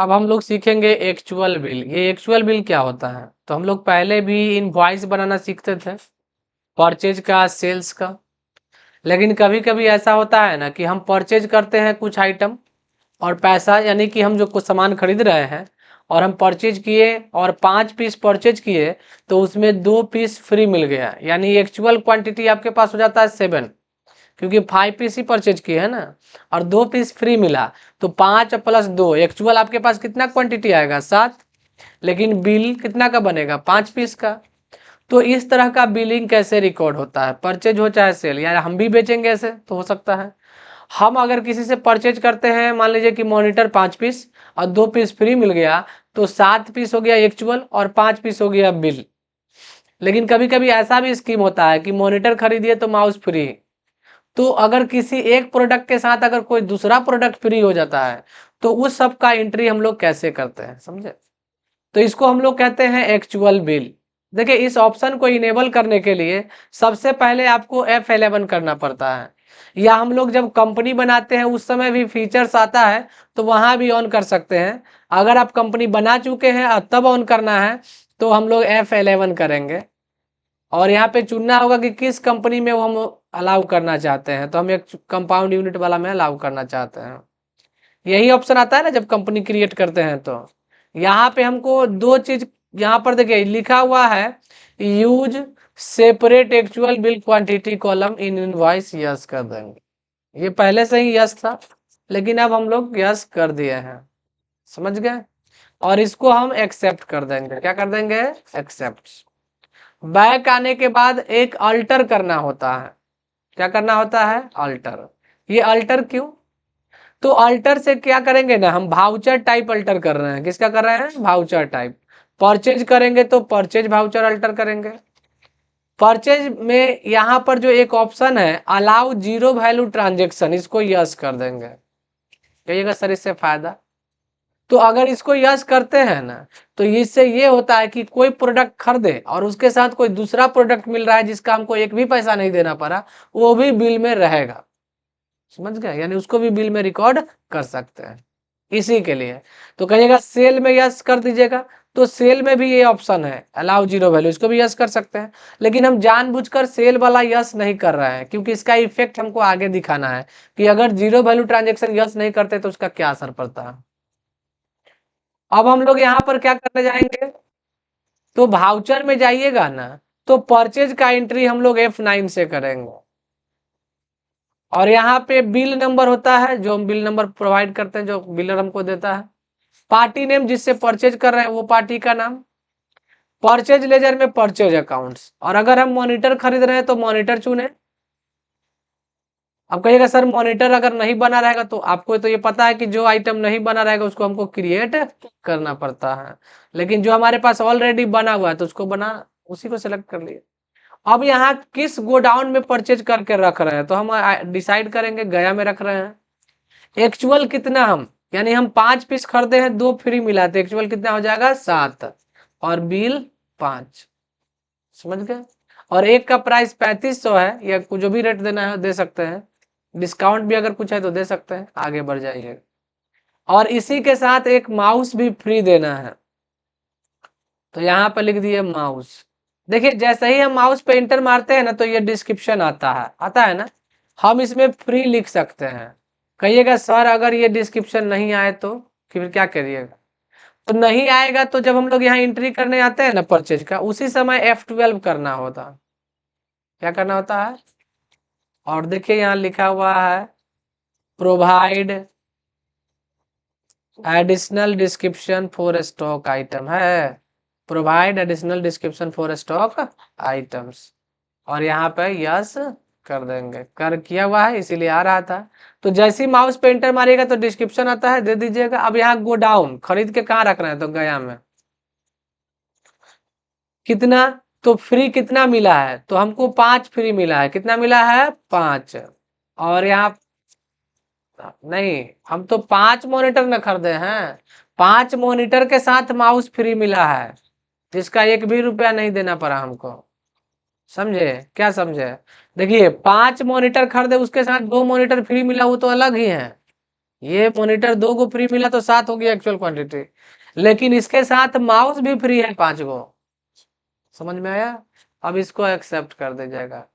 अब हम लोग सीखेंगे एक्चुअल बिल। ये एक्चुअल बिल क्या होता है? तो हम लोग पहले भी इनवॉइस बनाना सीखते थे, परचेज का, सेल्स का। लेकिन कभी कभी ऐसा होता है ना कि हम परचेज करते हैं कुछ आइटम और पैसा, यानी कि हम जो कुछ सामान खरीद रहे हैं और हम परचेज किए और 5 पीस परचेज किए, तो उसमें 2 पीस फ्री मिल गया, यानी एक्चुअल क्वांटिटी आपके पास हो जाता है 7, क्योंकि 5 पीस ही परचेज किए है ना, और 2 पीस फ्री मिला। तो 5 + 2 एक्चुअल आपके पास कितना क्वांटिटी आएगा? 7। लेकिन बिल कितना का बनेगा? 5 पीस का। तो इस तरह का बिलिंग कैसे रिकॉर्ड होता है? परचेज हो चाहे सेल, या हम भी बेचेंगे ऐसे तो हो सकता है। हम अगर किसी से परचेज करते हैं, मान लीजिए कि मॉनिटर 5 पीस और 2 पीस फ्री मिल गया, तो 7 पीस हो गया एक्चुअल और 5 पीस हो गया बिल। लेकिन कभी कभी ऐसा भी स्कीम होता है कि मॉनिटर खरीदिए तो माउस फ्री। तो अगर किसी एक प्रोडक्ट के साथ अगर कोई दूसरा प्रोडक्ट फ्री हो जाता है, तो उस सब का एंट्री हम लोग कैसे करते हैं, समझे? तो इसको हम लोग कहते हैं एक्चुअल बिल। देखिए, इस ऑप्शन को इनेबल करने के लिए सबसे पहले आपको F11 करना पड़ता है, या हम लोग जब कंपनी बनाते हैं उस समय भी फीचर्स आता है, तो वहां भी ऑन कर सकते हैं। अगर आप कंपनी बना चुके हैं और तब ऑन करना है, तो हम लोग F11 करेंगे। और यहाँ पे चुनना होगा कि किस कंपनी में वो हम अलाउ करना चाहते हैं। तो हम एक कंपाउंड यूनिट वाला में अलाउ करना चाहते हैं। यही ऑप्शन आता है ना जब कंपनी क्रिएट करते हैं। तो यहाँ पे हमको दो चीज, यहाँ पर देखिए लिखा हुआ है, use separate actual bill quantity column in invoice, yes कर देंगे। ये पहले से ही यस था, लेकिन अब हम लोग यस कर दिए हैं, समझ गए? और इसको हम एक्सेप्ट कर देंगे। क्या कर देंगे? एक्सेप्ट। बैक आने के बाद एक अल्टर करना होता है। क्या करना होता है? अल्टर। ये अल्टर क्यों? तो अल्टर से क्या करेंगे ना, हम भाउचर टाइप अल्टर कर रहे हैं। किसका कर रहे हैं? Voucher type. परचेज करेंगे तो परचेज भाउचर अल्टर करेंगे। परचेज में यहाँ पर जो एक ऑप्शन है अलाउ जीरो वैल्यू ट्रांजेक्शन, इसको यस कर देंगे। कहिएगा सर इससे फायदा? तो अगर इसको यस करते हैं ना, तो इससे ये होता है कि कोई प्रोडक्ट खरीदे और उसके साथ कोई दूसरा प्रोडक्ट मिल रहा है जिसका हमको एक भी पैसा नहीं देना पड़ा, वो भी बिल में रहेगा। समझ गए? यानी उसको भी बिल में रिकॉर्ड कर सकते हैं, इसी के लिए। तो कहिएगा सेल में यस कर दीजिएगा। तो सेल में भी ये ऑप्शन है अलाउ जीरो वैल्यू, इसको भी यस कर सकते हैं। लेकिन हम जानबूझकर सेल वाला यस नहीं कर रहे हैं, क्योंकि इसका इफेक्ट हमको आगे दिखाना है कि अगर जीरो वैल्यू ट्रांजेक्शन यस नहीं करते तो उसका क्या असर पड़ता है। अब हम लोग यहाँ पर क्या करने जाएंगे? तो भाउचर में जाइएगा ना, तो परचेज का एंट्री हम लोग F9 से करेंगे। और यहाँ पे बिल नंबर होता है, जो हम बिल नंबर प्रोवाइड करते हैं, जो बिलर हमको देता है। पार्टी नेम, जिससे परचेज कर रहे हैं वो पार्टी का नाम। परचेज लेजर में परचेज अकाउंट्स। और अगर हम मॉनिटर खरीद रहे हैं तो मॉनिटर चुने। अब कहिएगा सर मॉनिटर अगर नहीं बना रहेगा, तो आपको तो ये पता है कि जो आइटम नहीं बना रहेगा उसको हमको क्रिएट करना पड़ता है। लेकिन जो हमारे पास ऑलरेडी बना हुआ है तो उसको बना, उसी को सिलेक्ट कर लिए। अब यहाँ किस गोडाउन में परचेज करके रख रहे हैं, तो हम डिसाइड करेंगे गया में रख रहे हैं। एक्चुअल कितना, हम यानी हम 5 पीस खरीदे हैं, 2 फ्री मिला, तो एक्चुअल कितना हो जाएगा? 7। और बिल 5। समझ गए? और एक का प्राइस 3500 है, या जो भी रेट देना है दे सकते हैं। डिस्काउंट भी अगर कुछ है तो दे सकते हैं, आगे बढ़ जाइए। और इसी के साथ एक माउस भी फ्री देना है, तो यहाँ पर लिख दिए माउस। देखिए जैसे ही हम माउस पे इंटर मारते हैं ना, तो ये डिस्क्रिप्शन आता है ना, हम इसमें फ्री लिख सकते हैं। कहिएगा सर अगर ये डिस्क्रिप्शन नहीं आए तो फिर क्या करिएगा? तो नहीं आएगा तो जब हम लोग यहाँ एंट्री करने आते हैं ना परचेज का, उसी समय F12 करना होता। क्या करना होता है? और देखिए यहाँ लिखा हुआ है provide additional description for stock item है। Provide additional description for stock items. और यहाँ पे यस कर देंगे। कर किया हुआ है इसीलिए आ रहा था। तो जैसे ही माउस पे एंटर मारिएगा तो डिस्क्रिप्शन आता है, दे दीजिएगा। अब यहाँ गो डाउन, खरीद के कहाँ रख रहे हैं? तो गया में। कितना? तो फ्री कितना मिला है? तो हमको 5 फ्री मिला है। कितना मिला है? 5। और यहाँ नहीं, हम तो 5 मॉनिटर न खरीदे हैं। 5 मॉनिटर के साथ माउस फ्री मिला है, जिसका एक भी रुपया नहीं देना पड़ा हमको। समझे? क्या समझे? देखिए 5 मॉनिटर खरीदे, उसके साथ 2 मॉनिटर फ्री मिला, वो तो अलग ही है। ये मॉनिटर 2 गो फ्री मिला तो 7 हो गया एक्चुअल क्वांटिटी, लेकिन इसके साथ माउस भी फ्री है 5 गो। समझ में आया? अब इसको एक्सेप्ट कर दे जाएगा।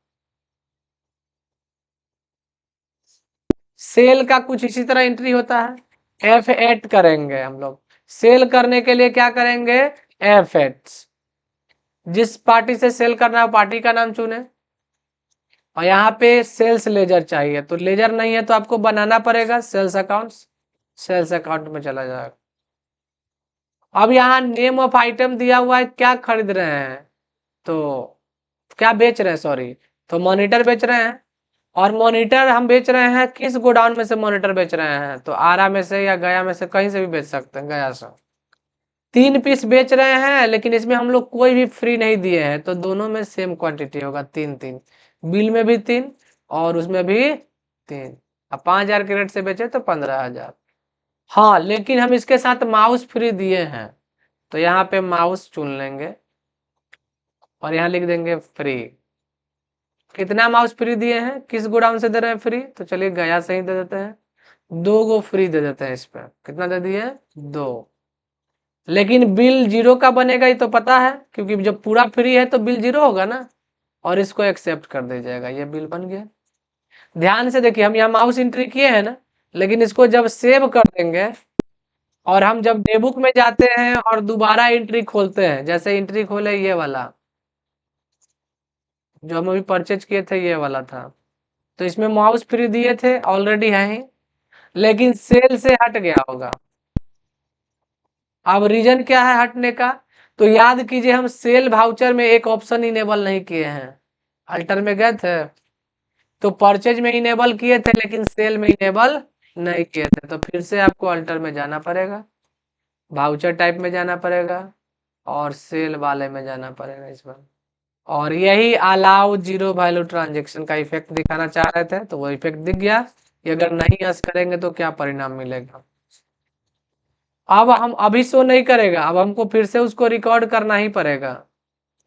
सेल का कुछ इसी तरह एंट्री होता है, F8 करेंगे हम लोग। सेल करने के लिए क्या करेंगे, F8। जिस पार्टी से सेल करना है पार्टी का नाम चुने, और यहाँ पे सेल्स लेजर चाहिए, तो लेजर नहीं है तो आपको बनाना पड़ेगा सेल्स अकाउंट। सेल्स अकाउंट में चला जाएगा। अब यहाँ नेम ऑफ आइटम दिया हुआ है, क्या खरीद रहे हैं, तो क्या बेच रहे हैं, सॉरी, तो मॉनिटर बेच रहे हैं। और मॉनिटर हम बेच रहे हैं किस गोडाउन में से मॉनिटर बेच रहे हैं, तो आरा में से या गया में से, कहीं से भी बेच सकते हैं, गया से। 3 पीस बेच रहे हैं, लेकिन इसमें हम लोग कोई भी फ्री नहीं दिए हैं, तो दोनों में सेम क्वांटिटी होगा, 3-3। बिल में भी 3 और उसमें भी 3। अब 5,000 के रेट से बेचे तो 15,000। हाँ, लेकिन हम इसके साथ माउस फ्री दिए हैं, तो यहाँ पे माउस चुन लेंगे और यहाँ लिख देंगे फ्री। कितना माउस फ्री दिए हैं, किस गोडाउन से दे रहे हैं फ्री, तो चलिए गया से ही दे देते हैं। 2 गो फ्री दे देते हैं इस पे। कितना दे दिए, 2। लेकिन बिल 0 का बनेगा, ये तो पता है, क्योंकि जब पूरा फ्री है तो बिल 0 होगा ना। और इसको एक्सेप्ट कर दे जाएगा, ये बिल बन गया। ध्यान से देखिए, हम यहाँ माउस एंट्री किए हैं ना, लेकिन इसको जब सेव कर देंगे और हम जब डेबुक में जाते हैं और दोबारा एंट्री खोलते हैं, जैसे एंट्री खोले ये वाला जो हम अभी परचेज किए थे, ये वाला था, तो इसमें माउस फ्री दिए थे, ऑलरेडी है ही, लेकिन सेल से हट गया होगा। अब रीजन क्या है हटने का, तो याद कीजिए हम सेल वाउचर में एक ऑप्शन इनेबल नहीं किए हैं। अल्टर में गए थे तो परचेज में इनेबल किए थे, लेकिन सेल में इनेबल नहीं किए थे, तो फिर से आपको अल्टर में जाना पड़ेगा, वाउचर टाइप में जाना पड़ेगा और सेल वाले में जाना पड़ेगा इस बार। और यही अलाउ जीरो वैल्यू ट्रांजेक्शन का इफेक्ट दिखाना चाह रहे थे, तो वो इफेक्ट दिख गया कि अगर नहीं यस करेंगे तो क्या परिणाम मिलेगा। अब हम अभी शो नहीं करेगा, अब हमको फिर से उसको रिकॉर्ड करना ही पड़ेगा।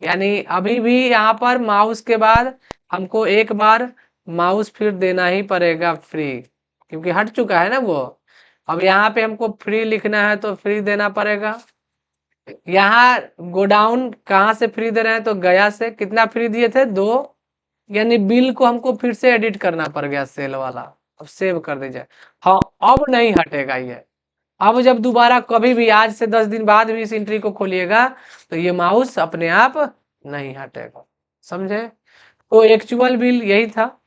यानी अभी भी यहाँ पर माउस के बाद हमको एक बार माउस फिर देना ही पड़ेगा फ्री, क्योंकि हट चुका है ना वो। अब यहाँ पे हमको फ्री लिखना है तो फ्री देना पड़ेगा। यहाँ गोडाउन कहाँ से फ्री दे रहे हैं, तो गया से। कितना फ्री दिए थे, 2। यानी बिल को हमको फिर से एडिट करना पड़ गया सेल वाला। अब सेव कर दीजिए। हाँ, अब नहीं हटेगा ये। अब जब दोबारा कभी भी आज से 10 दिन बाद भी इस एंट्री को खोलिएगा तो ये माउस अपने आप नहीं हटेगा। समझे? तो एक्चुअल बिल यही था।